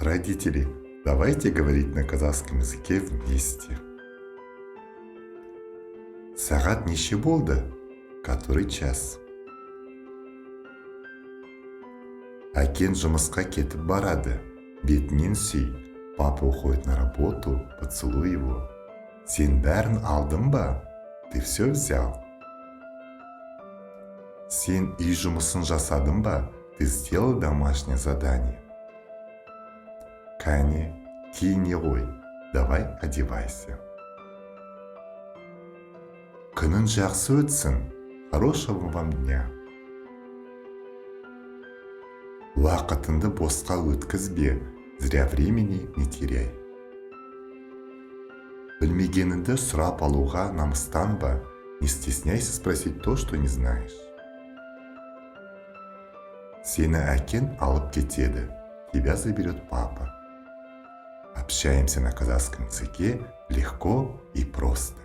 Родители, давайте говорить на казахском языке вместе. Сағат неше болды? Который час? Әкең жұмысқа кетіп барады. Бетінен сүй. Папа уходит на работу, поцелуй его. Сен бәрін алдың ба? Ты все взял? Сен үй жұмысын жасадың ба? Ты сделал домашнее задание? Кәне, киіне ғой. Давай одевайся. Күнің жақсы өтсін. Хорошего вам дня. Уақытыңды босқа өткізбе. Зря времени не теряй. Білмегеніңді сұрап алуға намыстанба. Не стесняйся спросить то, что не знаешь. Сені әкең алып кетеді. Тебя заберет папа. Общаемся на казахском языке легко и просто.